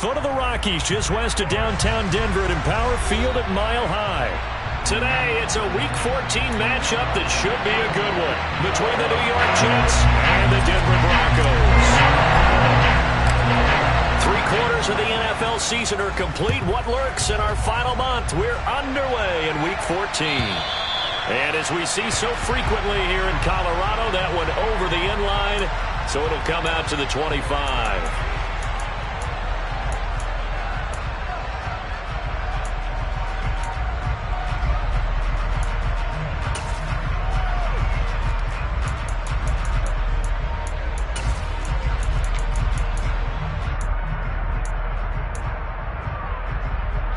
foot of the Rockies, just west of downtown Denver at Empower Field at Mile High. Today, it's a Week 14 matchup that should be a good one between the New York Jets and the Denver Broncos. 3/4 of the NFL season are complete. What lurks in our final month? We're underway in Week 14. And as we see so frequently here in Colorado, that one over the end line, so it'll come out to the 25.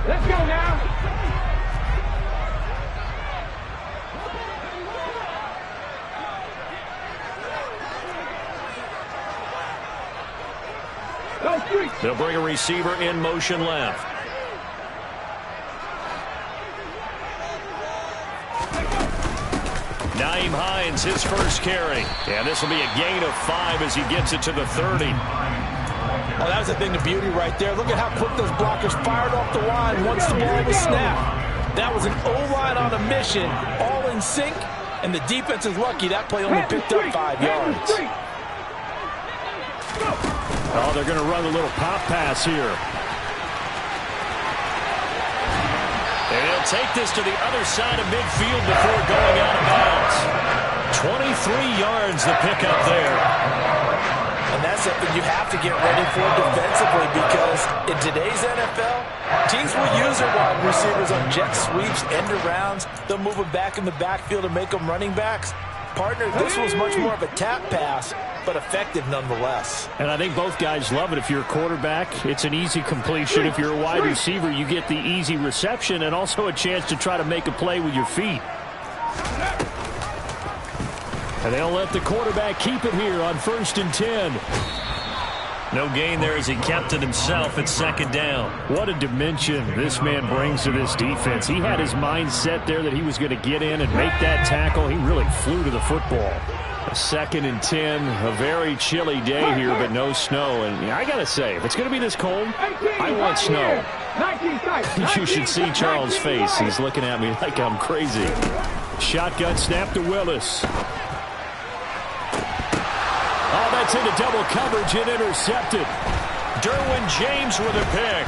Let's go now. They'll bring a receiver in motion left. Nyheim Hines, his first carry. And this will be a gain of 5 as he gets it to the 30. Well, that was the thing, the beauty right there. Look at how quick those blockers fired off the line once the ball was snapped. That was an O-line on a mission, all in sync, and the defense is lucky that play only picked up 5 yards. Oh, they're going to run a little pop pass here. And he'll take this to the other side of midfield before going out of bounds. 23 yards the pickup there. And that's something you have to get ready for defensively, because in today's NFL, teams will use their wide receivers on jet sweeps, end arounds. They'll move them back in the backfield and make them running backs. Partner, this was much more of a tap pass, but effective nonetheless. And I think both guys love it. If you're a quarterback, it's an easy completion. If you're a wide receiver, you get the easy reception and also a chance to try to make a play with your feet. And they'll let the quarterback keep it here on 1st and 10. No gain there as he kept it himself at 2nd down. What a dimension this man brings to this defense. He had his mind set there that he was going to get in and make that tackle. He really flew to the football. 2nd and 10, a very chilly day here, but no snow. And I got to say, if it's going to be this cold, I want snow. You should see Charles' face. He's looking at me like I'm crazy. Shotgun snap to Willis. Oh, that's into double coverage and intercepted. Derwin James with a pick.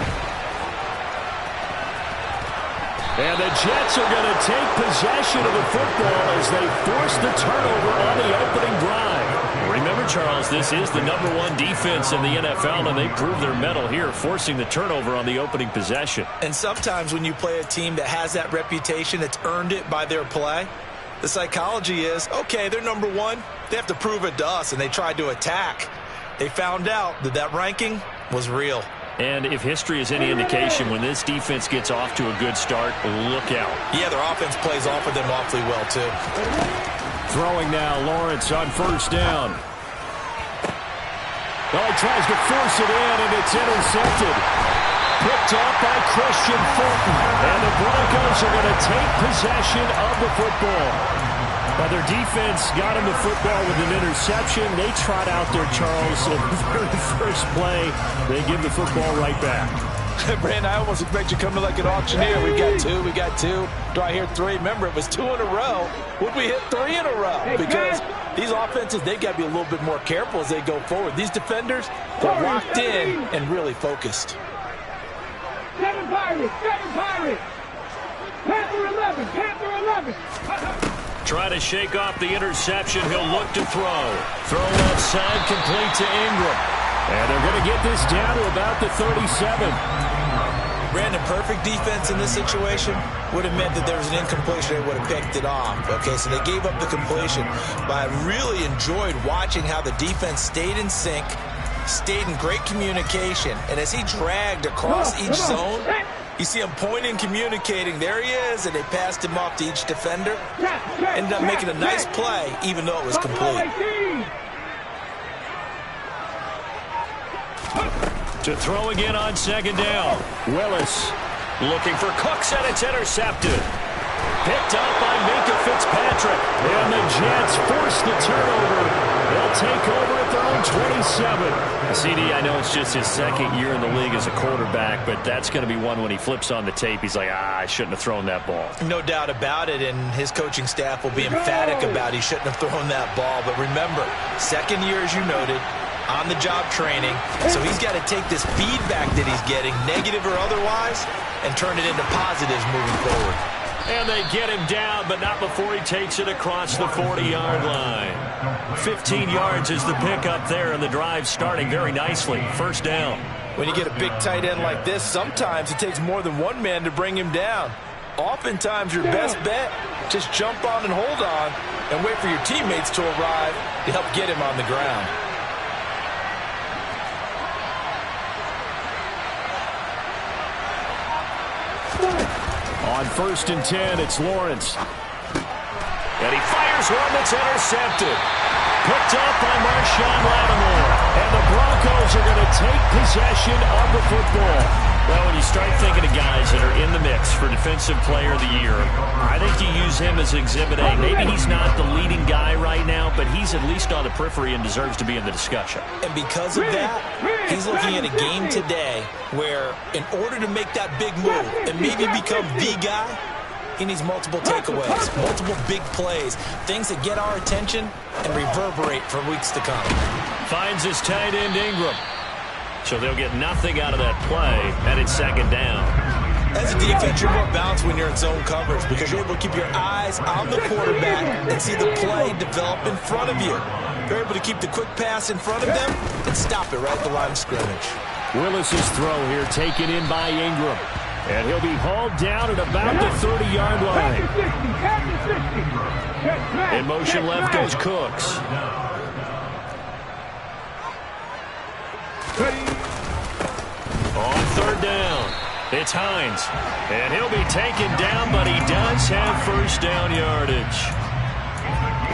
And the Jets are going to take possession of the football as they force the turnover on the opening drive. Remember, Charles, this is the #1 defense in the NFL, and they prove their mettle here, forcing the turnover on the opening possession. And sometimes when you play a team that has that reputation, that's earned it by their play, the psychology is, okay, they're #1. They have to prove it to us, and they tried to attack. They found out that that ranking was real. And if history is any indication, when this defense gets off to a good start, look out. Yeah, their offense plays off of them awfully well, too. Throwing now, Lawrence on 1st down. Oh, he tries to force it in, and it's intercepted. Picked off by Christian Fulton. And the Broncos are going to take possession of the football. Now, their defense got him the football with an interception. They trot out there, Charles, in the very first play. They give the football right back. Brandon, I almost expect you coming like an auctioneer. We got two. Do I hear 3? Remember, it was 2 in a row. Would we hit 3 in a row? Because these offenses, they got to be a little bit more careful as they go forward. These defenders, they're locked in and really focused. 7 Pirates. Panther 11. Try to shake off the interception. He'll look to throw. Throw left side, complete to Ingram. And they're going to get this down to about the 37. Brandon, perfect defense in this situation would have meant that there was an incompletion. They would have picked it off. Okay, so they gave up the completion. But I really enjoyed watching how the defense stayed in sync, stayed in great communication. And as he dragged across each zone, you see him pointing, communicating. There he is, and they passed him off to each defender. Ended up making a nice play, even though it was complete. To throw again on 2nd down. Willis looking for Cooks, and it's intercepted. Picked up by Minkah Fitzpatrick. And the Jets force the turnover They'll take over at their own 27. CD, I know it's just his second year in the league as a quarterback, but that's going to be one when he flips on the tape. He's like, I shouldn't have thrown that ball. No doubt about it, and his coaching staff will be emphatic about he shouldn't have thrown that ball. But remember, second year, as you noted, on-the-job training, so he's got to take this feedback that he's getting, negative or otherwise, and turn it into positives moving forward. And they get him down, but not before he takes it across the 40-yard line. 15 yards is the pickup there, and the drive starting very nicely. First down. When you get a big tight end like this, sometimes it takes more than one man to bring him down. Oftentimes, your best bet, just jump on and hold on and wait for your teammates to arrive to help get him on the ground. On 1st and 10, it's Lawrence. And he fires one that's intercepted. Picked up by Marshawn Lattimore. And the Broncos are going to take possession of the football. Well, when you start thinking of guys that are in the mix for Defensive Player of the Year, I think you use him as Exhibit A. Maybe he's not the leading guy right now, but he's at least on the periphery and deserves to be in the discussion. And because of that, he's looking at a game today where in order to make that big move and maybe become the guy, he needs multiple takeaways, multiple big plays, things that get our attention and reverberate for weeks to come. Finds his tight end Ingram. So they'll get nothing out of that play, and it's second down. As a defense, you're more balanced when you're in zone coverage because you're able to keep your eyes on the quarterback and see the play develop in front of you. You're able to keep the quick pass in front of them and stop it right at the line of scrimmage. Willis's throw here taken in by Ingram. And he'll be hauled down at about the 30-yard line. In motion left goes Cooks. On 3rd down, it's Hines. And he'll be taken down, but he does have first down yardage.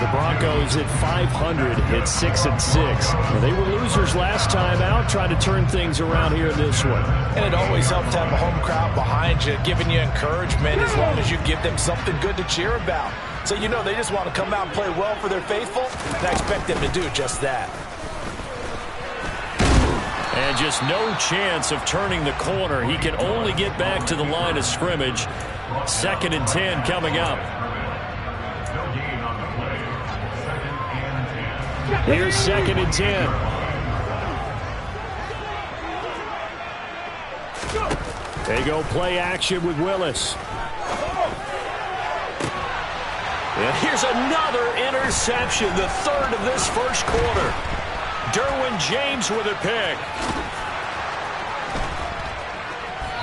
The Broncos at 500 at 6-6. They were losers last time out, trying to turn things around here in this one. And it always helps to have a home crowd behind you, giving you encouragement as long as you give them something good to cheer about. So you know they just want to come out and play well for their faithful, and I expect them to do just that. And just no chance of turning the corner. He can only get back to the line of scrimmage. 2nd and 10 coming up. Here's 2nd and 10. They go play action with Willis. And here's another interception, the 3rd of this first quarter. Derwin James with a pick.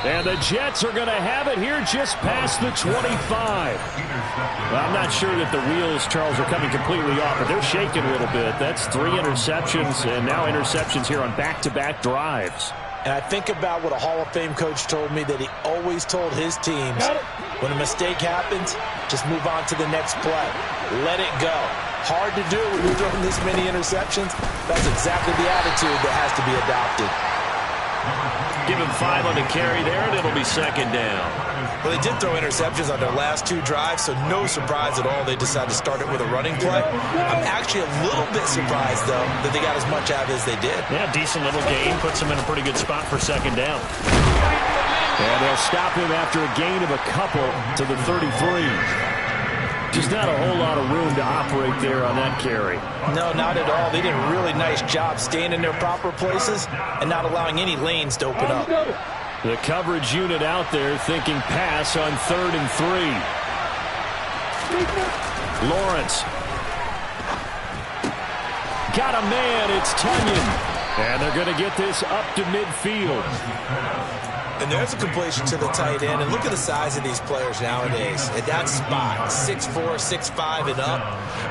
And the Jets are going to have it here just past the 25. Well, I'm not sure that the wheels, Charles, are coming completely off, but they're shaking a little bit. That's 3 interceptions, and now interceptions here on back-to-back drives. And I think about what a Hall of Fame coach told me that he always told his teams, when a mistake happens, just move on to the next play. Let it go. Hard to do when you're throwing this many interceptions. That's exactly the attitude that has to be adopted. Give him 5 on the carry there, and it'll be 2nd down. Well, they did throw interceptions on their last 2 drives, so no surprise at all they decided to start it with a running play. I'm actually a little bit surprised, though, that they got as much out of it as they did. Yeah, decent little gain. Puts them in a pretty good spot for 2nd down. And they'll stop him after a gain of a couple to the 33. Just not a whole lot of room to operate there on that carry. No, not at all. They did a really nice job staying in their proper places and not allowing any lanes to open up. The coverage unit out there thinking pass on 3rd and 3. Lawrence. Got a man. It's Tunyon. And they're going to get this up to midfield. And there's a completion to the tight end. And look at the size of these players nowadays. At that spot, 6'4", 6'5", and up.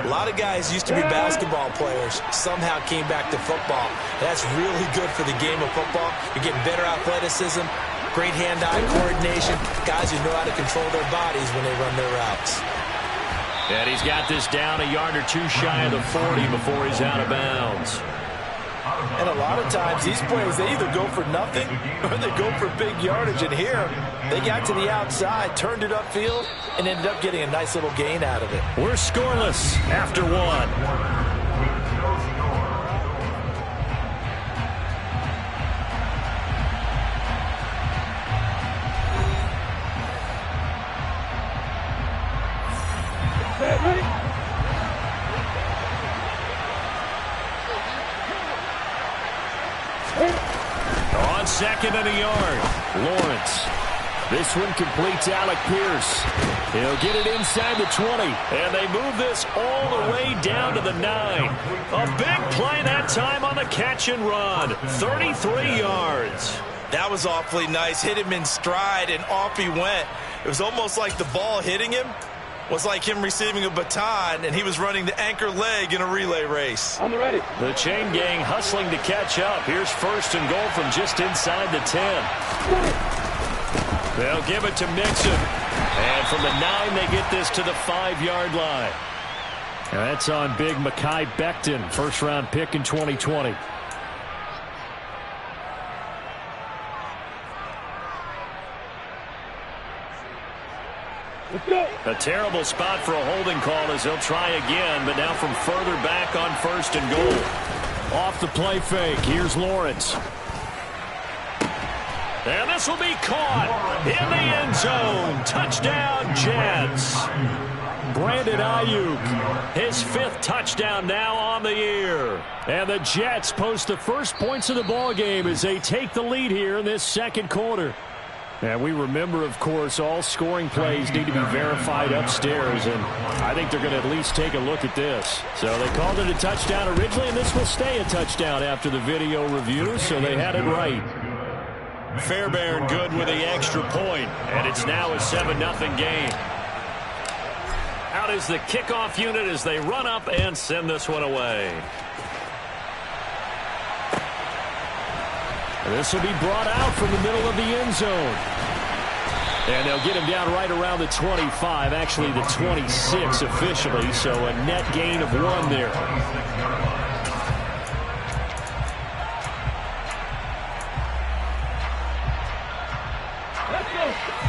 A lot of guys used to be basketball players, somehow came back to football. That's really good for the game of football. You're getting better athleticism, great hand-eye coordination, guys who know how to control their bodies when they run their routes. And he's got this down a yard or 2 shy of the 40 before he's out of bounds. And a lot of times, these plays, they either go for nothing or they go for big yardage. And here, they got to the outside, turned it upfield, and ended up getting a nice little gain out of it. We're scoreless after 1. 2nd and a yard. Lawrence. This one completes Alec Pierce. He'll get it inside the 20. And they move this all the way down to the 9. A big play that time on the catch and run. 33 yards. That was awfully nice. Hit him in stride, and off he went. It was almost like the ball hitting him was like him receiving a baton, and he was running the anchor leg in a relay race. On the ready. The chain gang hustling to catch up. Here's 1st and goal from just inside the 10. They'll give it to Mixon. And from the 9, they get this to the 5-yard line. And that's on big Mekhi Becton, 1st-round pick in 2020. Let's go. A terrible spot for a holding call as they'll try again, but now from further back on 1st and goal. Off the play fake, here's Lawrence. And this will be caught in the end zone. Touchdown, Jets. Brandon Ayuk, his 5th touchdown now on the year. And the Jets post the first points of the ball game as they take the lead here in this 2nd quarter. And we remember, of course, all scoring plays need to be verified upstairs, and I think they're going to at least take a look at this. So they called it a touchdown originally, and this will stay a touchdown after the video review, so they had it right. Fairbairn good with the extra point, and it's now a 7-0 game. Out is the kickoff unit as they run up and send this one away. And this will be brought out from the middle of the end zone. And they'll get him down right around the 25, actually the 26 officially, so a net gain of 1 there.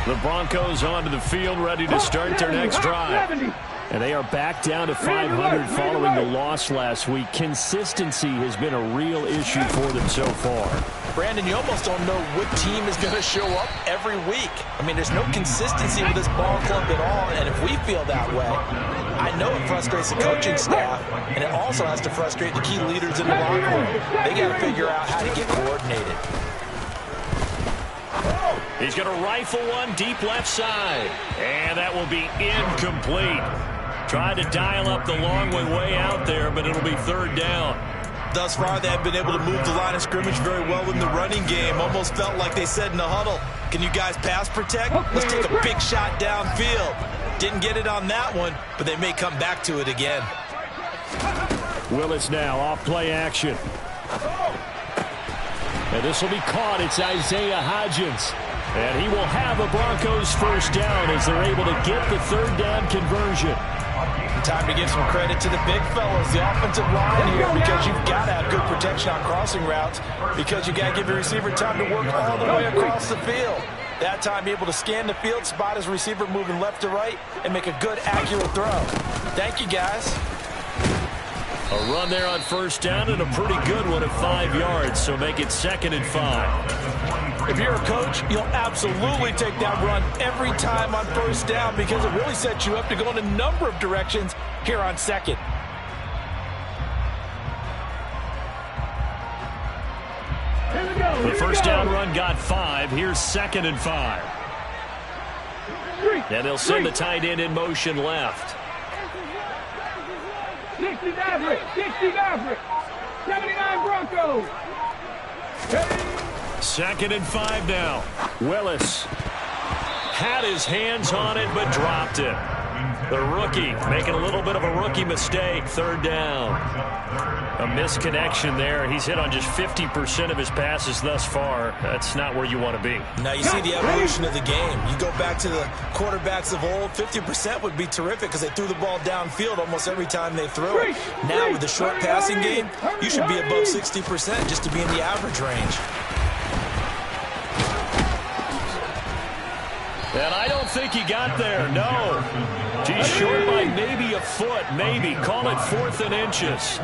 The Broncos onto the field, ready to start their next drive. And they are back down to 500 following the loss last week. Consistency has been a real issue for them so far. Brandon, you almost don't know what team is going to show up every week. I mean, there's no consistency with this ball club at all, and if we feel that way, I know it frustrates the coaching staff, and it also has to frustrate the key leaders in the locker room. They got to figure out how to get coordinated. He's going to rifle one deep left side, and that will be incomplete. Tried to dial up the long one way out there, but it'll be 3rd down. Thus far, they have been able to move the line of scrimmage very well in the running game. Almost felt like they said in the huddle, can you guys pass protect? Let's take a big shot downfield. Didn't get it on that one, but they may come back to it again. Willis now off play action. And this will be caught. It's Isaiah Hodgins. And he will have a Broncos 1st down as they're able to get the 3rd down conversion. Time to give some credit to the big fellas, the offensive line here, because you've got to have good protection on crossing routes, because you got to give your receiver time to work all the way across the field. That time, be able to scan the field, spot his receiver moving left to right, and make a good, accurate throw. Thank you, guys. A run there on 1st down, and a pretty good one at 5 yards, so make it 2nd and 5. If you're a coach, you'll absolutely take that run every time on 1st down, because it really sets you up to go in a number of directions here on 2nd. The 1st down run got 5. Here's 2nd and 5. And they'll send the tight end in motion left. 60 Maverick, 60 Maverick, 79 Broncos. 2nd and 5 now. Willis had his hands on it but dropped it. The rookie making a little bit of a rookie mistake. 3rd down. A misconnection there. He's hit on just 50% of his passes thus far. That's not where you want to be. Now you see the evolution of the game. You go back to the quarterbacks of old, 50% would be terrific because they threw the ball downfield almost every time they threw it. Now with the short passing game, you should be above 60% just to be in the average range. And I don't think he got there, no. He's short by maybe a foot, maybe. Call it 4th and inches.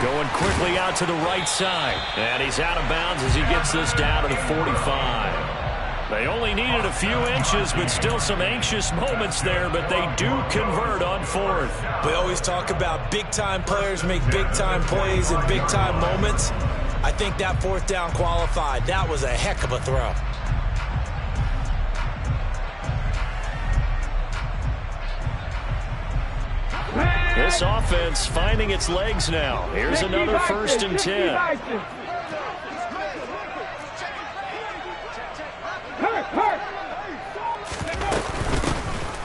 Going quickly out to the right side. And he's out of bounds as he gets this down to the 45. They only needed a few inches, but still some anxious moments there, but they do convert on fourth. We always talk about big-time players make big-time plays in big-time moments. I think that fourth down qualified. That was a heck of a throw. This offense finding its legs now. Here's another 1st and 10.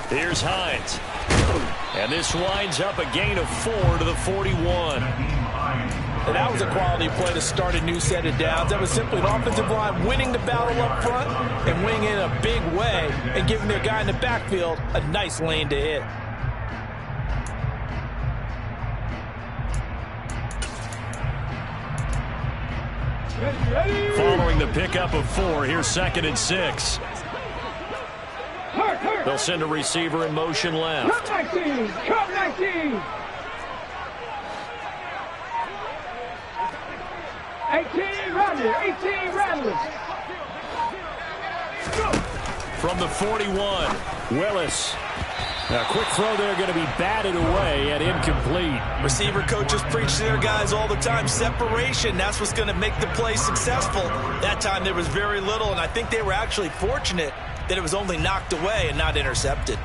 Here's Hines. And this winds up a gain of 4 to the 41. And that was a quality play to start a new set of downs. That was simply an offensive line winning the battle up front and winning in a big way and giving their guy in the backfield a nice lane to hit. Following the pickup of 4, here's 2nd and 6. They'll send a receiver in motion left. Come 19! Come 19! 18 Rattler! 18 Rattler! From the 41, Willis. A quick throw there going to be batted away and incomplete. Receiver coaches preach to their guys all the time. Separation, that's what's going to make the play successful. That time there was very little, and I think they were actually fortunate that it was only knocked away and not intercepted.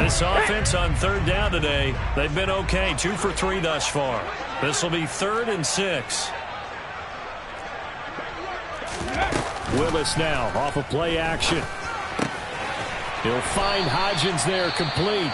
This offense on 3rd down today, they've been okay. 2 for 3 thus far. This will be 3rd and 6. Willis now off of play action. He'll find Hodgins there complete.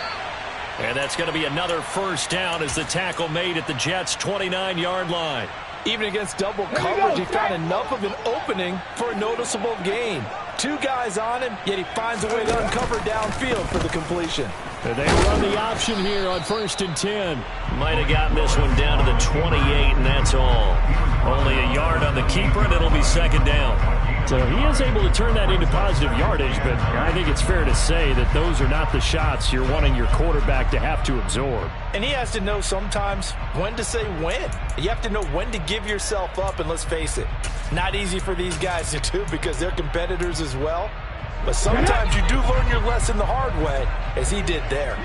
And that's going to be another 1st down as the tackle made at the Jets' 29-yard line. Even against double coverage, he found enough of an opening for a noticeable gain. 2 guys on him, yet he finds a way to uncover downfield for the completion. And they run the option here on 1st and 10. Might have gotten this one down to the 28, and that's all. Only a yard on the keeper, and it'll be 2nd down. So he is able to turn that into positive yardage, but I think it's fair to say that those are not the shots you're wanting your quarterback to have to absorb. And he has to know sometimes when to say when. You have to know when to give yourself up, and let's face it, not easy for these guys to do because they're competitors as well. But sometimes you do learn your lesson the hard way, as he did there.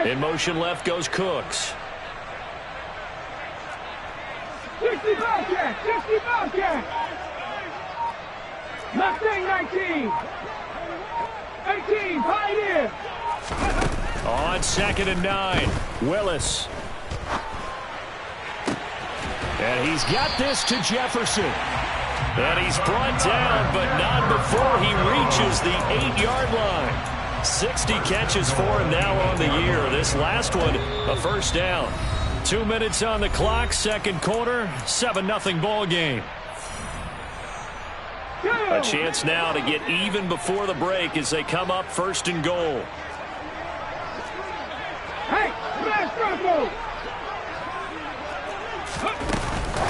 In motion left goes Cooks. 60 Bobcat! 60 Bobcat! Mustang 19! 18, Pioneer! On 2nd and 9, Willis. And he's got this to Jefferson. And he's brought down, but not before he reaches the 8-yard line. 60 catches for him now on the year. This last one, a 1st down. 2 minutes on the clock, 2nd quarter, 7-0 ball game. A chance now to get even before the break as they come up 1st and goal. Hey, smash Bronco!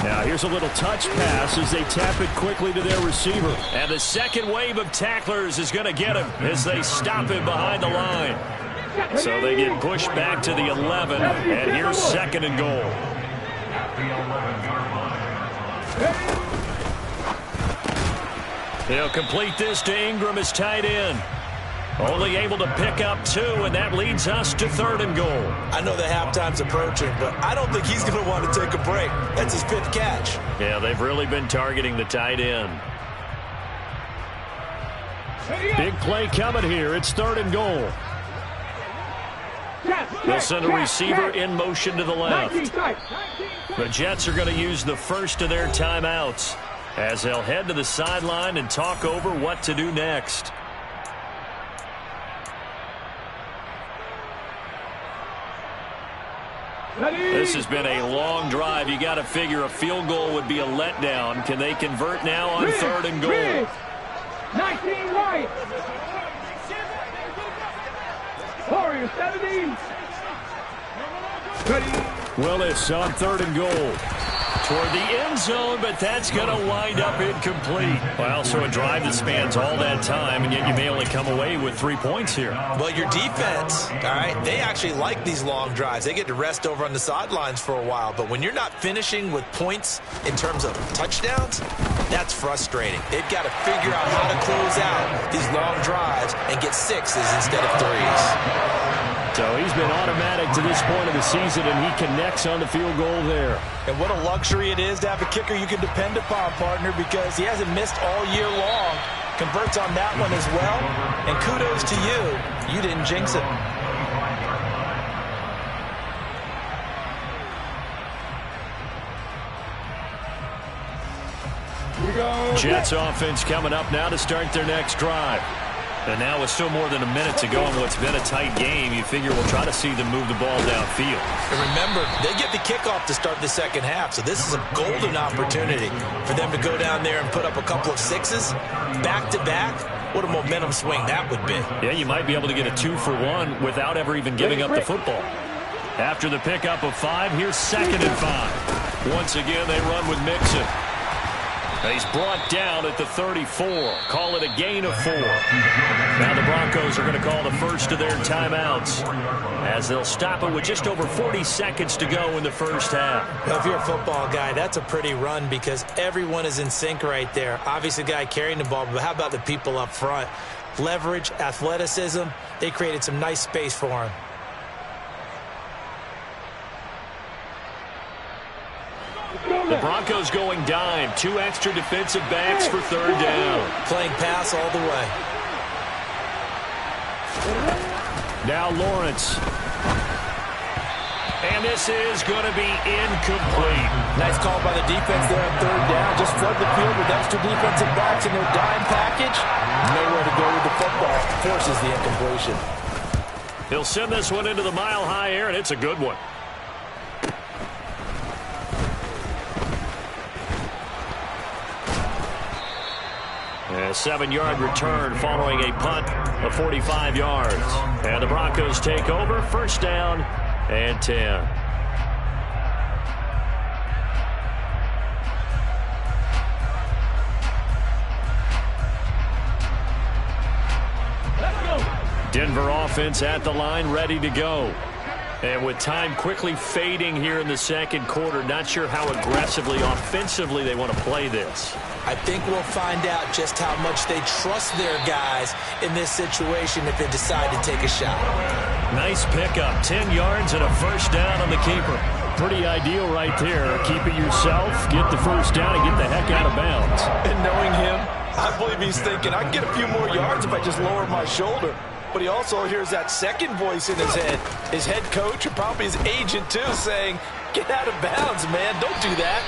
Now here's a little touch pass as they tap it quickly to their receiver. And the 2nd wave of tacklers is going to get him as they stop him behind the line. So they get pushed back to the 11, and here's 2nd and goal. They'll complete this to Ingram as tight end. Only able to pick up 2, and that leads us to 3rd and goal. I know that halftime's approaching, but I don't think he's going to want to take a break. That's his 5th catch. Yeah, they've really been targeting the tight end. Big play coming here. It's 3rd and goal. They'll send a receiver in motion to the left. The Jets are going to use the first of their timeouts as they'll head to the sideline and talk over what to do next. This has been a long drive. You got to figure a field goal would be a letdown. Can they convert now on 3rd and goal? 19 White. Warriors 17. Willis on 3rd and goal. Toward the end zone, but that's going to wind up incomplete. Well, so a drive that spans all that time, and yet you may only come away with 3 points here. Well, your defense, all right, they actually like these long drives. They get to rest over on the sidelines for a while. But when you're not finishing with points in terms of touchdowns, that's frustrating. They've got to figure out how to close out these long drives and get sixes instead of threes. So he's been automatic to this point of the season, and he connects on the field goal there. And what a luxury it is to have a kicker you can depend upon, partner, because he hasn't missed all year long. Converts on that one as well. And kudos to you. You didn't jinx it. Jets offense coming up now to start their next drive. And now with still more than a minute to go in what's been a tight game, you figure we'll try to see them move the ball downfield. And remember, they get the kickoff to start the second half, so this is a golden opportunity for them to go down there and put up a couple of sixes back-to-back. What a momentum swing that would be. Yeah, you might be able to get a 2-for-1 without ever even giving up the football. After the pickup of 5, here's 2nd and 5. Once again, they run with Mixon. He's brought down at the 34. Call it a gain of 4. Now the Broncos are going to call the first of their timeouts as they'll stop it with just over 40 seconds to go in the first half. Well, if you're a football guy, that's a pretty run because everyone is in sync right there. Obviously, the guy carrying the ball, but how about the people up front? Leverage, athleticism, they created some nice space for him. The Broncos going dime. 2 extra defensive backs for 3rd down. Playing pass all the way. Now Lawrence. And this is going to be incomplete. Nice call by the defense there on 3rd down. Just flood the field with extra defensive backs in their dime package. Nowhere to go with the football. Forces the incompletion. He'll send this one into the mile-high air, and it's a good one. A 7-yard return following a punt of 45 yards. And the Broncos take over. 1st down and 10. Denver offense at the line, ready to go. And with time quickly fading here in the 2nd quarter, not sure how aggressively, offensively they want to play this. I think we'll find out just how much they trust their guys in this situation if they decide to take a shot. Nice pickup, 10 yards and a 1st down on the keeper. Pretty ideal right there. Keep it yourself, get the 1st down, and get the heck out of bounds. And knowing him, I believe he's thinking, I can get a few more yards if I just lower my shoulder. But he also hears that second voice in his head. His head coach, or probably his agent too, saying, get out of bounds, man. Don't do that.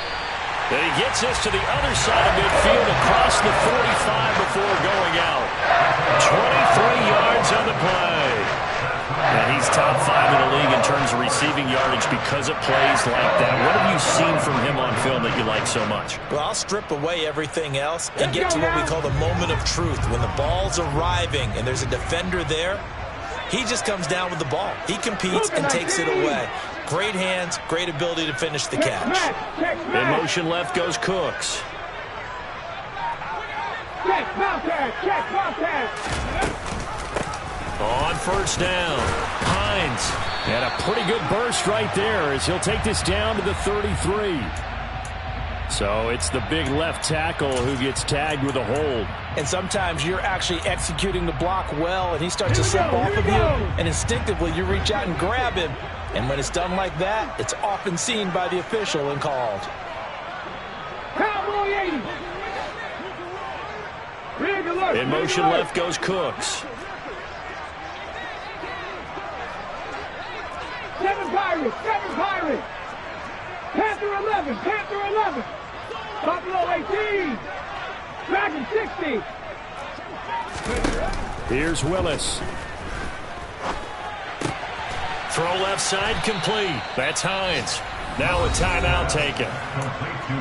And he gets this to the other side of midfield across the 45 before going out. 23 yards on the play. And he's top 5 in the league in terms of receiving yardage because of plays like that. What have you seen from him on film that you like so much? Well, I'll strip away everything else and get to what we call the moment of truth. When the ball's arriving and there's a defender there, he just comes down with the ball. He competes and takes it away. Great hands, great ability to finish the catch. In motion left goes Cooks. On 1st down, Hines. And a pretty good burst right there as he'll take this down to the 33. So it's the big left tackle who gets tagged with a hold. And sometimes you're actually executing the block well, and he starts to slip off of you, and instinctively you reach out and grab him. And when it's done like that, it's often seen by the official and called. In motion left goes Cooks. 7 Pirates, Panther 11, Buffalo 18, Dragon 60. Here's Willis. Throw left side complete. That's Hines. Now a timeout taken.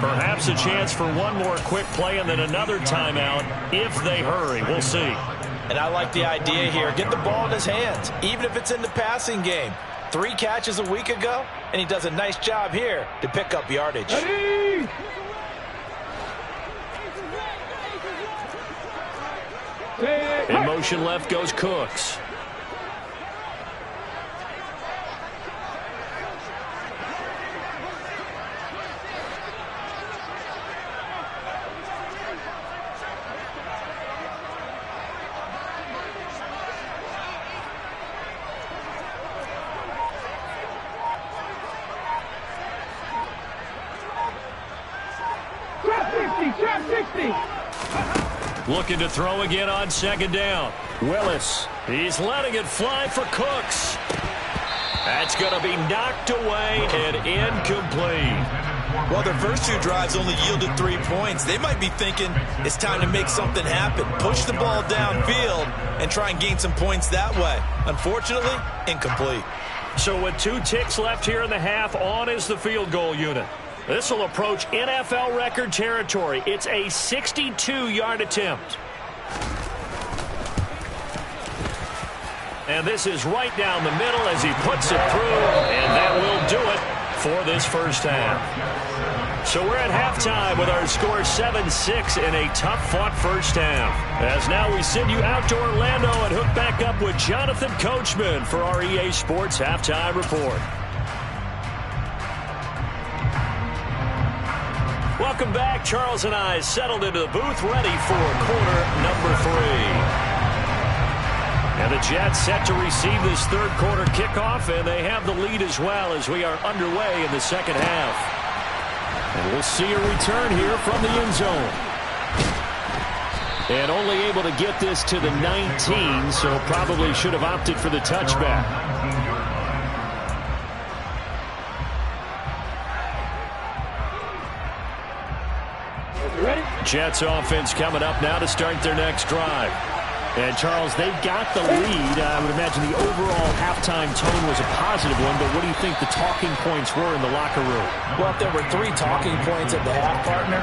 Perhaps a chance for one more quick play and then another timeout if they hurry. We'll see. And I like the idea here. Get the ball in his hands, even if it's in the passing game. 3 catches a week ago, and he does a nice job here to pick up yardage. Ready? In motion left goes Cooks. Trap 60. Looking to throw again on 2nd down. Willis. He's letting it fly for Cooks. That's going to be knocked away and incomplete. Well, their first 2 drives only yielded 3 points. They might be thinking it's time to make something happen. Push the ball downfield and try and gain some points that way. Unfortunately, incomplete. So with 2 ticks left here in the half, on is the field goal unit. This will approach NFL record territory. It's a 62-yard attempt. And this is right down the middle as he puts it through, and that will do it for this first half. So we're at halftime with our score 7-6 in a tough-fought first half. As now we send you out to Orlando and hook back up with Jonathan Coachman for our EA Sports Halftime Report. Welcome back. Charles and I settled into the booth, ready for quarter number 3. And the Jets set to receive this third quarter kickoff, and they have the lead as well as we are underway in the second half. And we'll see a return here from the end zone. And only able to get this to the 19, so probably should have opted for the touchback. Jets offense coming up now to start their next drive. And, Charles, they've got the lead. I would imagine the overall halftime tone was a positive one, but what do you think the talking points were in the locker room? Well, if there were 3 talking points at the half, partner,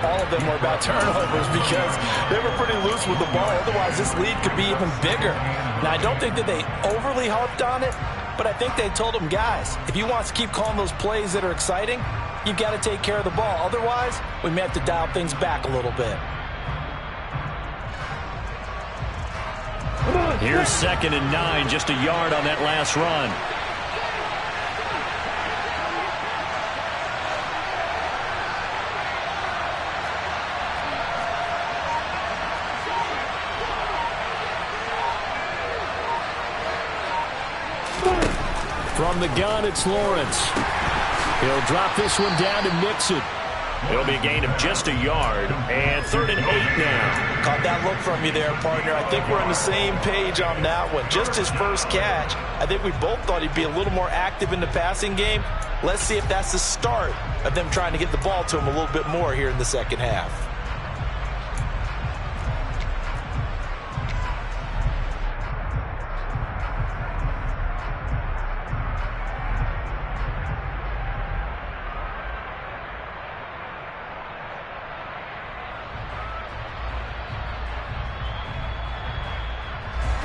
all of them were about turnovers because they were pretty loose with the ball. Otherwise, this lead could be even bigger. Now, I don't think that they overly harped on it, but I think they told them, guys, if you want to keep calling those plays that are exciting, you've got to take care of the ball. Otherwise, we may have to dial things back a little bit. Here's 2nd and 9, just a yard on that last run. From the gun, it's Lawrence. He'll drop this one down to Nixon. It'll be a gain of just a yard, and 3rd and 8 now. Caught that look from you there, partner. I think we're on the same page on that one. Just his first catch. I think we both thought he'd be a little more active in the passing game. Let's see if that's the start of them trying to get the ball to him a little bit more here in the second half.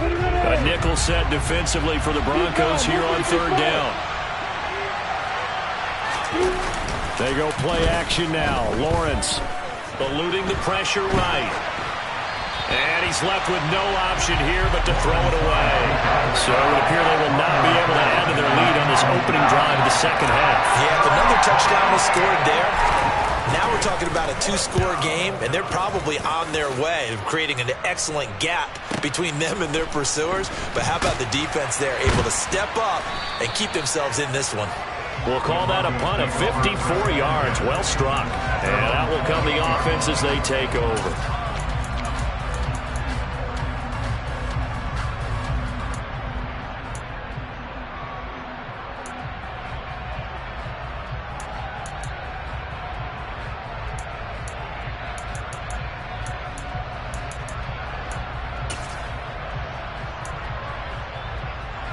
A nickel set defensively for the Broncos here on 3rd down. They go play action now. Lawrence eluding the pressure right. And he's left with no option here but to throw it away. So it would appear they will not be able to add to their lead on this opening drive of the second half. Yeah, if another touchdown was scored there, now we're talking about a 2-score game, and they're probably on their way of creating an excellent gap between them and their pursuers. But how about the defense there, able to step up and keep themselves in this one? We'll call that a punt of 54 yards. Well struck. And out will come the offense as they take over.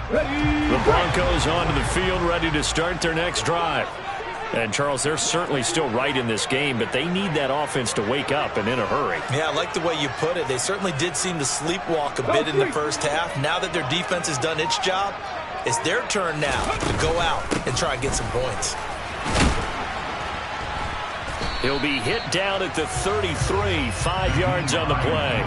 The Broncos onto the field, ready to start their next drive. And, Charles, they're certainly still right in this game, but they need that offense to wake up and in a hurry. Yeah, I like the way you put it. They certainly did seem to sleepwalk a bit in the first half. Now that their defense has done its job, It's their turn now to go out and try and get some points. He'll be hit down at the 33, 5 yards on the play.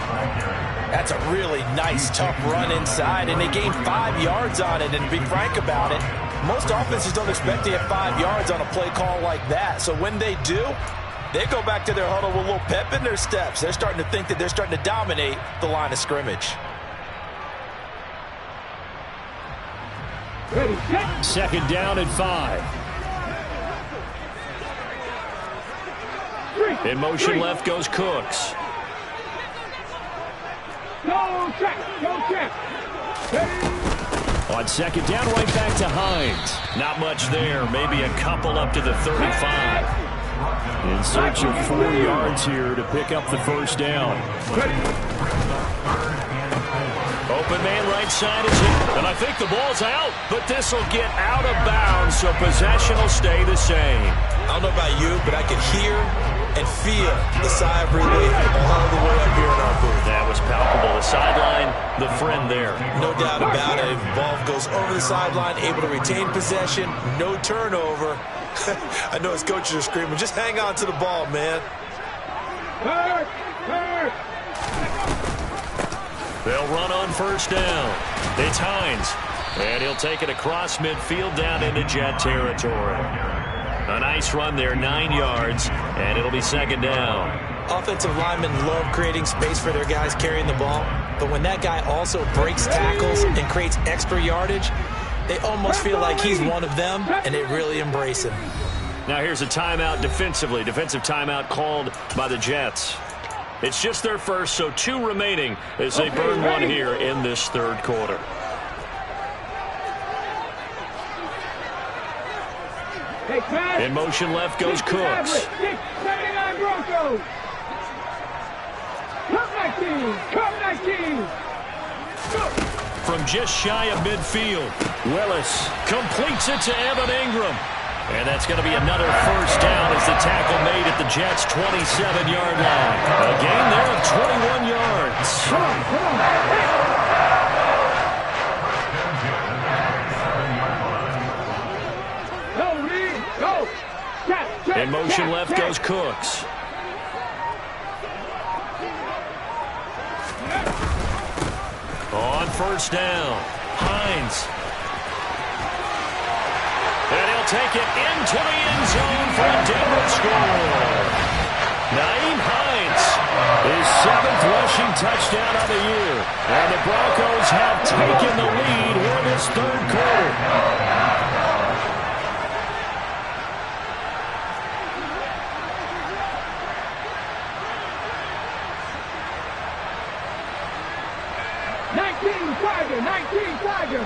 That's a really nice, tough run inside, and they gained 5 yards on it. And to be frank about it, most offenses don't expect to get 5 yards on a play call like that. So when they do, they go back to their huddle with a little pep in their steps. They're starting to think that they're starting to dominate the line of scrimmage. Second down and 5. In motion left goes Cooks. Go check, go check. On second down, right back to Hines. Not much there, maybe a couple up to the 35. In search of 4 yards here to pick up the first down. Open man right side is hit, and I think the ball's out, but this will get out of bounds, so possession will stay the same. I don't know about you, but I can hear and feel the sigh of relief all the way up here in our booth. That was palpable. The sideline, the friend there. No doubt about it. The ball goes over the sideline, able to retain possession, no turnover. I know his coaches are screaming, just hang on to the ball, man. Hurt, hurt. They'll run on first down. It's Hines, and he'll take it across midfield down into Jet territory. A nice run there, 9 yards, and it'll be second down. Offensive linemen love creating space for their guys carrying the ball, but when that guy also breaks tackles and creates extra yardage, they almost feel like he's one of them, and they really embrace him. Now here's a timeout defensively. Defensive timeout called by the Jets. It's just their first, so 2 remaining as they burn one here in this third quarter. In motion left goes Cooks. 79 Broncos. Come 19, come 19. From just shy of midfield, Willis completes it to Evan Ingram. And that's going to be another first down as the tackle made at the Jets' 27-yard line. A gain there of 21 yards. Come on, come on. Go, Reed, go. Check, check, In motion check, left check. goes Cooks. On first down, Hines. And he'll take it into the end zone for a Denver score. Nyheim Hines, his 7th rushing touchdown of the year. And the Broncos have taken the lead here in this third quarter. Tiger.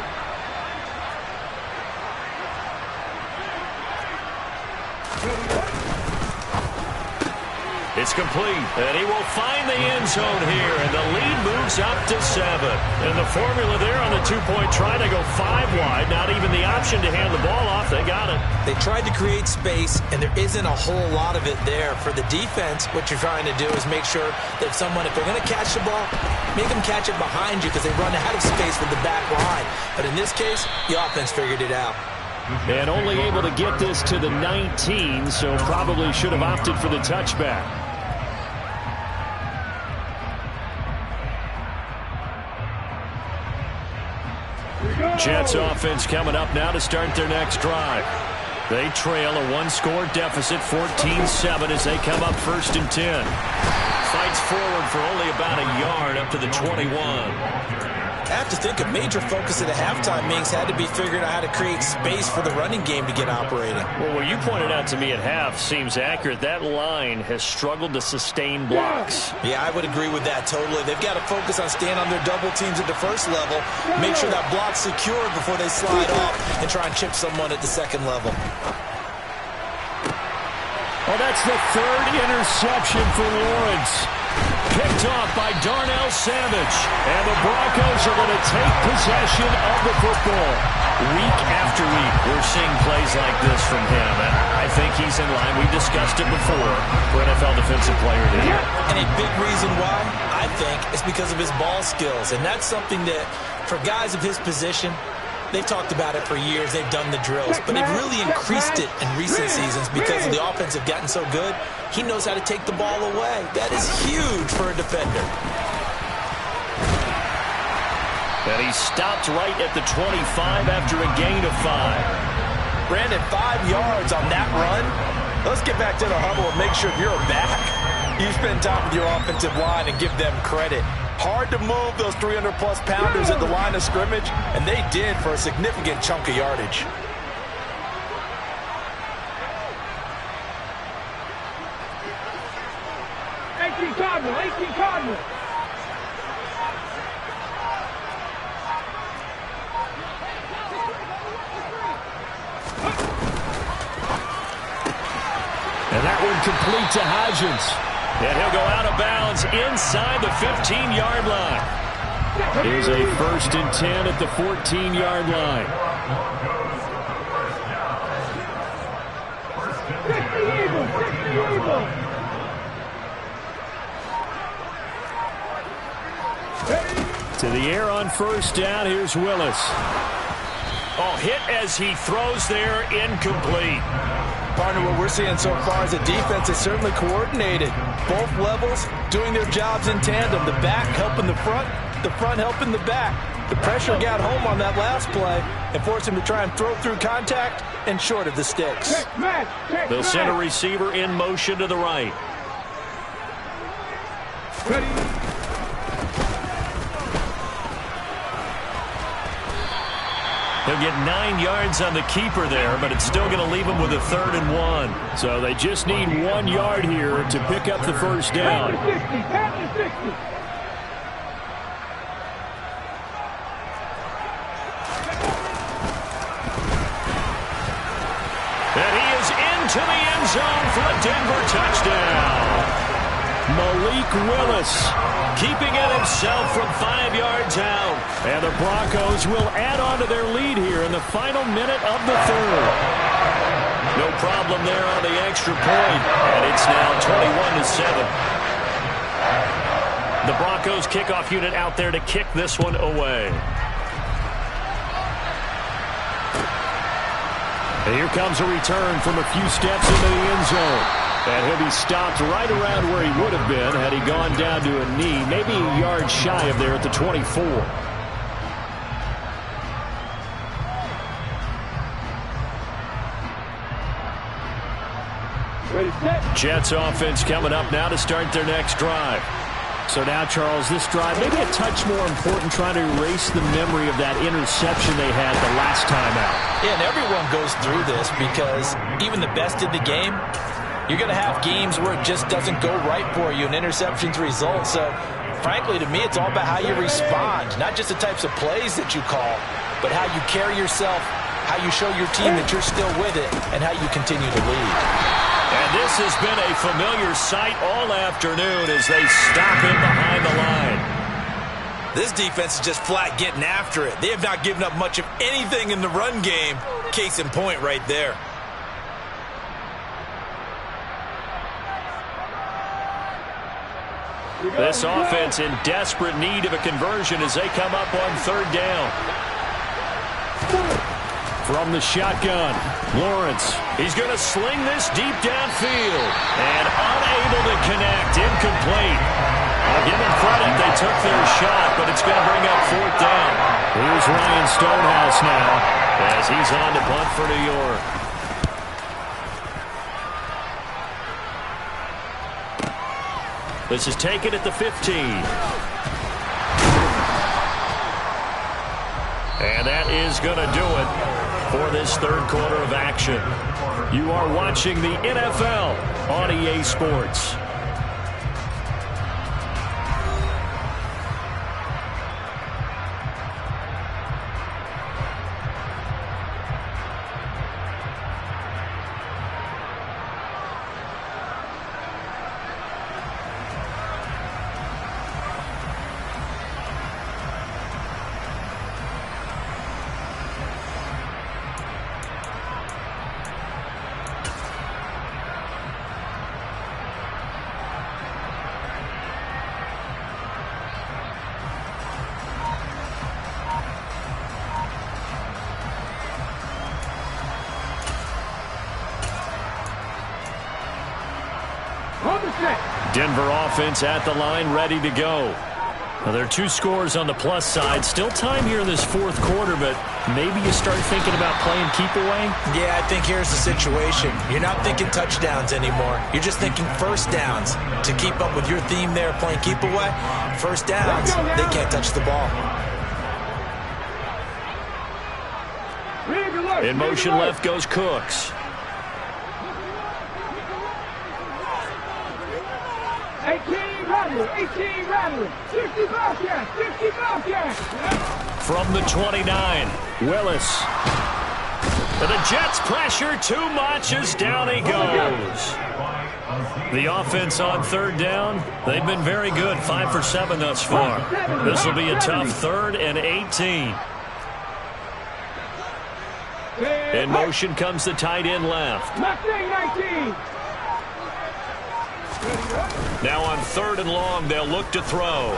It's complete, and he will find the end zone here, and the lead moves up to 7. And the formula there on the two-point try to go 5 wide, not even the option to hand the ball off. They got it. They tried to create space, and there isn't a whole lot of it there. For the defense, what you're trying to do is make sure that someone, if they're going to catch the ball, make them catch it behind you because they run out of space with the back line. But in this case, the offense figured it out. And only able to get this to the 19, so probably should have opted for the touchback. Jets offense coming up now to start their next drive. They trail a 1-score deficit, 14-7 as they come up 1st and 10. Fights forward for only about a yard up to the 21. I have to think a major focus at the halftime meetings had to be figuring out how to create space for the running game to get operating. Well, what you pointed out to me at half seems accurate. That line has struggled to sustain blocks. Yeah, I would agree with that totally. They've got to focus on staying on their double teams at the first level, make sure that block's secured before they slide off and try and chip someone at the second level. Well, that's the 3rd interception for Lawrence. Picked off by Darnell Savage. And the Broncos are going to take possession of the football. Week after week, we're seeing plays like this from him. And I think he's in line. We've discussed it before for NFL Defensive Player of the Year. And a big reason why, I think, is because of his ball skills. And that's something that, for guys of his position, They've talked about it for years. They've done the drills, but they've really increased it in recent seasons because the offense have gotten so good. He knows how to take the ball away. That is huge for a defender. And he stopped right at the 25 after a gain of 5. Brandon, 5 yards on that run. Let's get back to the huddle and make sure you're back. You spend time with your offensive line and give them credit. Hard to move those 300-plus pounders at the line of scrimmage, and they did for a significant chunk of yardage. 18 Cardinal, 18 Cardinal. And that one complete to Hodgins. And he'll go out of bounds inside the 15-yard line. Here's a 1st and 10 at the 14-yard line. 60 Eagles, 60 Eagles. To the air on 1st down. Here's Willis. Oh, hit as he throws there, incomplete. Partner, what we're seeing so far as a defense is certainly coordinated. Both levels doing their jobs in tandem. The back helping the front helping the back. The pressure got home on that last play and forced him to try and throw through contact and short of the sticks. They'll send a receiver in motion to the right. Ready. He'll get 9 yards on the keeper there, but it's still going to leave him with a 3rd and 1. So they just need 1 yard here to pick up the 1st down. And he is into the end zone for a Denver touchdown. Malik Willis keeping it himself from 5 yards out. And the Broncos will add on to their lead here in the final minute of the 3rd. No problem there on the extra point. And it's now 21-7. The Broncos kickoff unit out there to kick this one away. And here comes a return from a few steps into the end zone. And he'll be stopped right around where he would have been had he gone down to a knee, maybe a yard shy of there at the 24. Jets offense coming up now to start their next drive. So now, Charles, this drive maybe a touch more important, trying to erase the memory of that interception they had the last time out. Yeah, and everyone goes through this because even the best in the game, you're going to have games where it just doesn't go right for you and interceptions result. So, frankly, to me, it's all about how you respond, not just the types of plays that you call, but how you carry yourself, how you show your team that you're still with it, and how you continue to lead. And this has been a familiar sight all afternoon as they stop him behind the line. This defense is just flat getting after it. They have not given up much of anything in the run game. Case in point right there. This offense in desperate need of a conversion as they come up on 3rd down. From the shotgun, Lawrence. He's going to sling this deep downfield. And unable to connect, incomplete. I'll give them credit, they took their shot, but it's going to bring up 4th down. Here's Ryan Stonehouse now as he's on to punt for New York. This is taken at the 15. And that is going to do it for this 3rd quarter of action. You are watching the NFL on EA Sports. Denver offense at the line, ready to go. Well, there are 2 scores on the plus side. Still time here in this fourth quarter, but maybe you start thinking about playing keep away? Yeah, I think here's the situation. You're not thinking touchdowns anymore. You're just thinking first downs. To keep up with your theme there, playing keep away, first downs, they can't touch the ball. In motion left goes Cooks. 18 rattling, 60 Bobcats. From the 29, Willis. And the Jets pressure too much as down he goes. The offense on third down, they've been very good, 5 for 7 thus far. This will be a tough 3rd and 18. In motion comes the tight end left. Now on 3rd and long, they'll look to throw.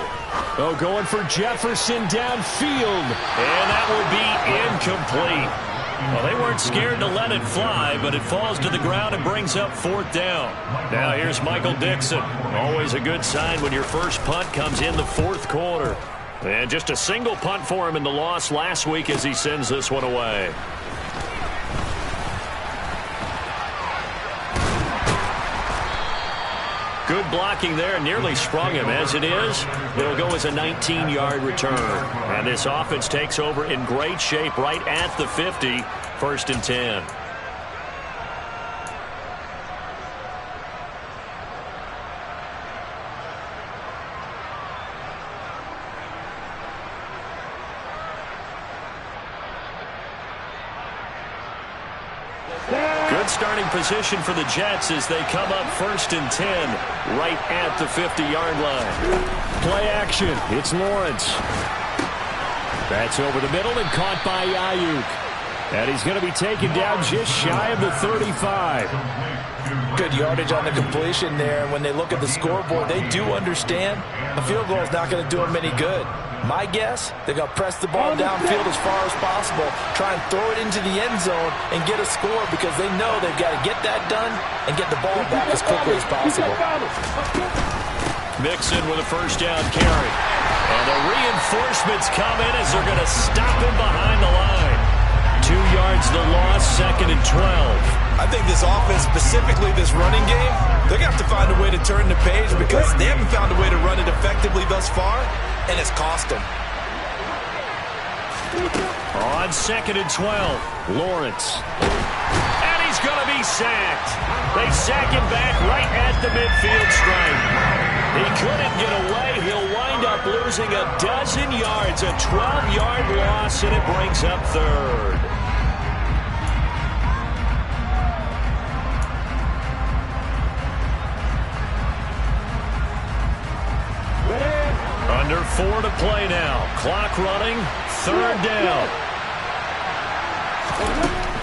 Oh, going for Jefferson downfield. And that will be incomplete. Well, they weren't scared to let it fly, but it falls to the ground and brings up 4th down. Now here's Michael Dixon. Always a good sign when your first punt comes in the 4th quarter. And just a single punt for him in the loss last week as he sends this one away. Good blocking there, nearly sprung him. As it is, it'll go as a 19-yard return. And this offense takes over in great shape right at the 50, 1st and 10. Good starting position for the Jets as they come up 1st and 10 right at the 50-yard line. Play action. It's Lawrence. That's over the middle and caught by Ayuk. And he's going to be taken down just shy of the 35. Good yardage on the completion there. And when they look at the scoreboard, they do understand a field goal is not going to do them any good. My guess, they're going to press the ball downfield as far as possible, try and throw it into the end zone and get a score because they know they've got to get that done and get the ball back as quickly as possible. Mixon with a 1st down carry. And the reinforcements come in as they're going to stop him behind the line. 2 yards the loss, 2nd and 12. I think this offense, specifically this running game, they're going to have to find a way to turn the page because they haven't found a way to run it effectively thus far, and it's cost them. On 2nd and 12, Lawrence. And he's going to be sacked. They sack him back right at the midfield stripe. He couldn't get away. He'll wind up losing a dozen yards, a 12-yard loss, and it brings up 3rd. Under 4 to play now. Clock running. 3rd down.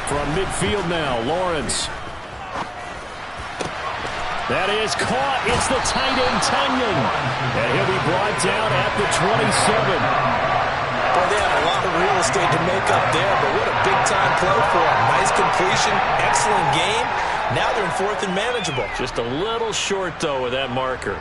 From midfield now, Lawrence. That is caught. It's the tight end, Tunyon. And he'll be brought down at the 27. Well, they have a lot of real estate to make up there, but what a big-time play for him. Nice completion, excellent game. Now they're in 4th and manageable. Just a little short, though, with that marker.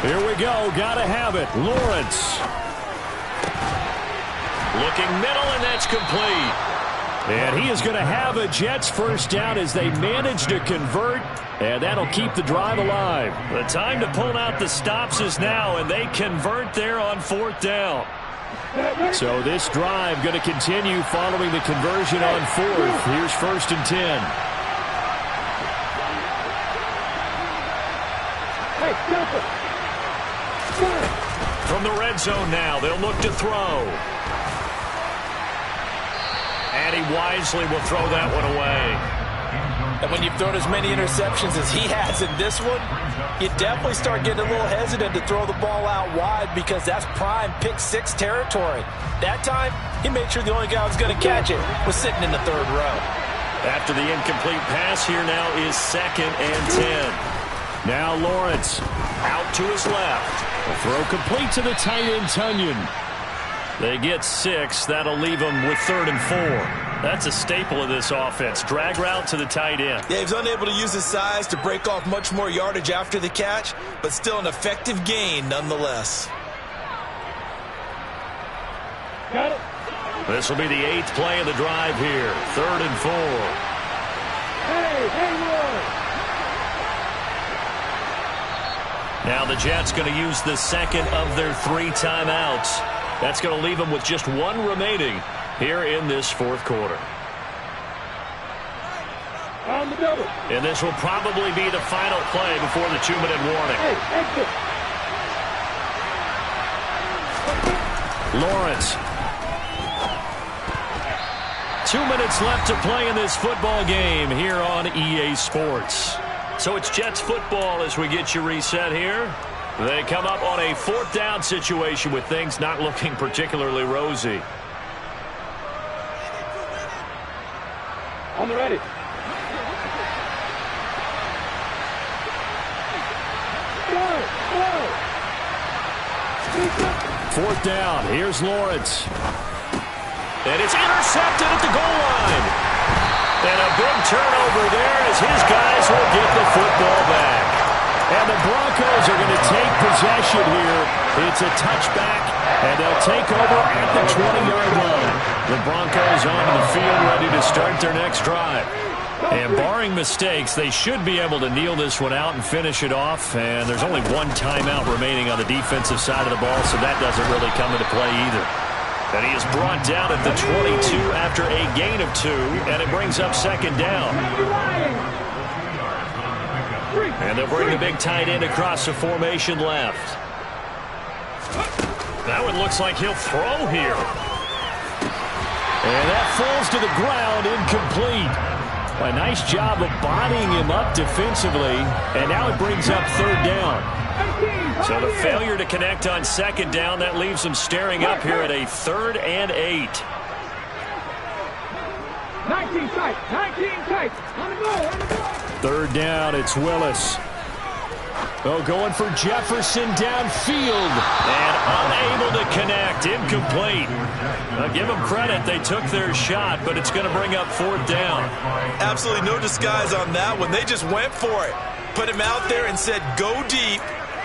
Here we go. Gotta have it. Lawrence. Looking middle, and that's complete. And he is going to have a Jets 1st down as they manage to convert, and that'll keep the drive alive. The time to pull out the stops is now, and they convert there on 4th down. So this drive going to continue following the conversion on 4th. Here's 1st and 10. From the red zone now, they'll look to throw. And he wisely will throw that one away. And when you've thrown as many interceptions as he has in this one, you definitely start getting a little hesitant to throw the ball out wide because that's prime pick 6 territory. That time, he made sure the only guy who was going to catch it was sitting in the 3rd row. After the incomplete pass, here now is 2nd and 10. Now Lawrence out to his left. The throw complete to the tight end, Tunyon. They get 6. That'll leave them with 3rd and 4. That's a staple of this offense. Drag route to the tight end. Yeah, he was unable to use his size to break off much more yardage after the catch, but still an effective gain nonetheless. Got it. This will be the 8th play of the drive here. 3rd and 4. Hey, Roy. Now the Jets going to use the second of their 3 timeouts. That's going to leave them with just 1 remaining here in this 4th quarter. On the double. And this will probably be the final play before the 2-minute warning. Hey, exit. Lawrence. 2 minutes left to play in this football game here on EA Sports. So it's Jets football as we get you reset here. They come up on a 4th down situation with things not looking particularly rosy. On the ready. Go. 4th down. Here's Lawrence. And it's intercepted at the goal line. And a big turnover there as his guys will get the football back. And the Broncos are going to take possession here. It's a touchback, and they'll take over at the 20-yard line. The Broncos onto the field ready to start their next drive. And barring mistakes, they should be able to kneel this one out and finish it off. And there's only 1 timeout remaining on the defensive side of the ball, so that doesn't really come into play either. And he is brought down at the 22 after a gain of 2, and it brings up 2nd down. And they'll bring the big tight end across the formation left. That one looks like he'll throw here. And that falls to the ground, incomplete. A nice job of bodying him up defensively, and now it brings up 3rd down. So the failure to connect on 2nd down, that leaves them staring up here at a 3rd and 8. 19 tight. 19 tight. On the goal. 3rd down, it's Willis. Oh, going for Jefferson downfield. And unable to connect. Incomplete. Now, give them credit. They took their shot, but it's going to bring up 4th down. Absolutely no disguise on that one. They just went for it. Put him out there and said, go deep.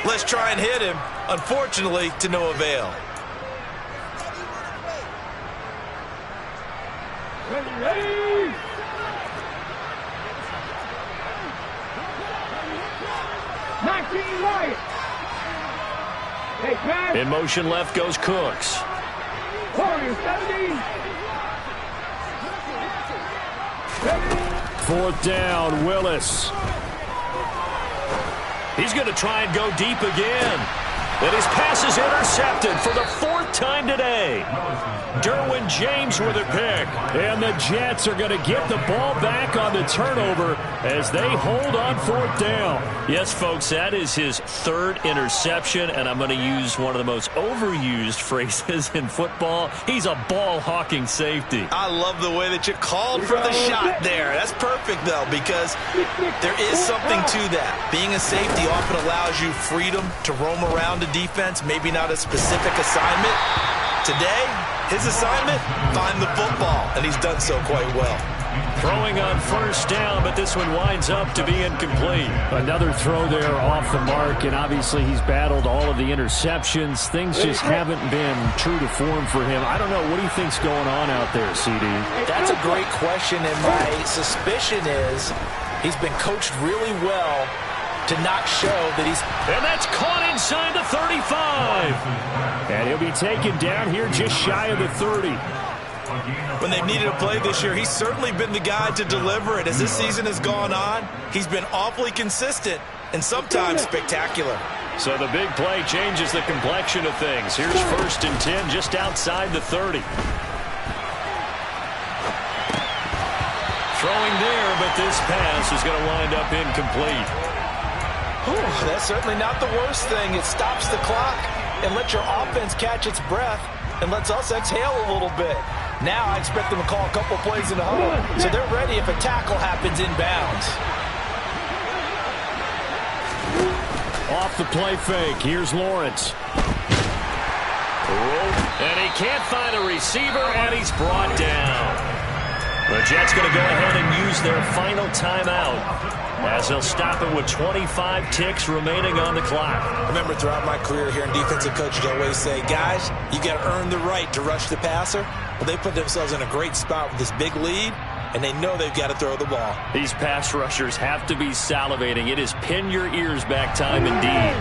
Let's try and hit him. Unfortunately, to no avail. Ready. 19 right. Hey, pass. In motion left goes Cooks. Warriors 70. 4th down, Willis. He's going to try and go deep again. And his pass is intercepted for the 4th time today. Derwin James with a pick. And the Jets are going to get the ball back on the turnover as they hold on 4th down. Yes, folks, that is his 3rd interception, and I'm going to use one of the most overused phrases in football. He's a ball-hawking safety. I love the way that you called for the shot there. That's perfect, though, because there is something to that. Being a safety often allows you freedom to roam around a defense, maybe not a specific assignment. Today, his assignment, find the football, and he's done so quite well. Throwing on 1st down, but this one winds up to be incomplete. Another throw there off the mark, and obviously he's battled all of the interceptions. Things just haven't been true to form for him. I don't know. What do you think's going on out there, CD? That's a great question, and my suspicion is he's been coached really well to not show that he's... And that's caught inside the 35. And he'll be taken down here just shy of the 30. When they've needed a play this year, he's certainly been the guy to deliver it. As this season has gone on, he's been awfully consistent and sometimes spectacular. So the big play changes the complexion of things. Here's 1st and 10 just outside the 30. Throwing there, but this pass is going to wind up incomplete. That's certainly not the worst thing. It stops the clock and lets your offense catch its breath and lets us exhale a little bit. Now I expect them to call a couple plays in the huddle, so they're ready if a tackle happens inbounds. Off the play fake. Here's Lawrence. And he can't find a receiver, and he's brought down. The Jets going to go ahead and use their final timeout as they'll stop it with 25 ticks remaining on the clock. Remember, throughout my career here in defensive coaching, I always say, guys, you got to earn the right to rush the passer. Well, they put themselves in a great spot with this big lead, and they know they've got to throw the ball. These pass rushers have to be salivating. It is pin your ears back time indeed.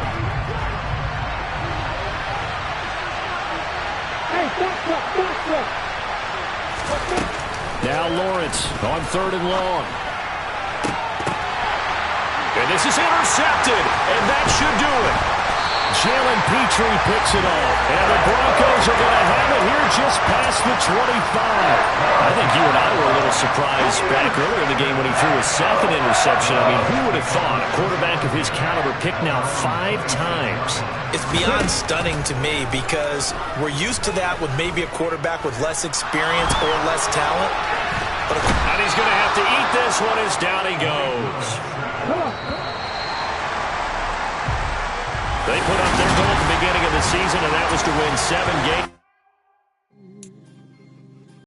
Now Lawrence on 3rd and long. And this is intercepted, and that should do it. Jalen Petrie picks it off, and the Broncos are going to have it here just past the 25. I think you and I were a little surprised back earlier in the game when he threw his 2nd interception. I mean, who would have thought a quarterback of his caliber picked now 5 times? It's beyond stunning to me because we're used to that with maybe a quarterback with less experience or less talent. And he's going to have to eat this one as down he goes. They put up their goal at the beginning of the season, and that was to win 7 games.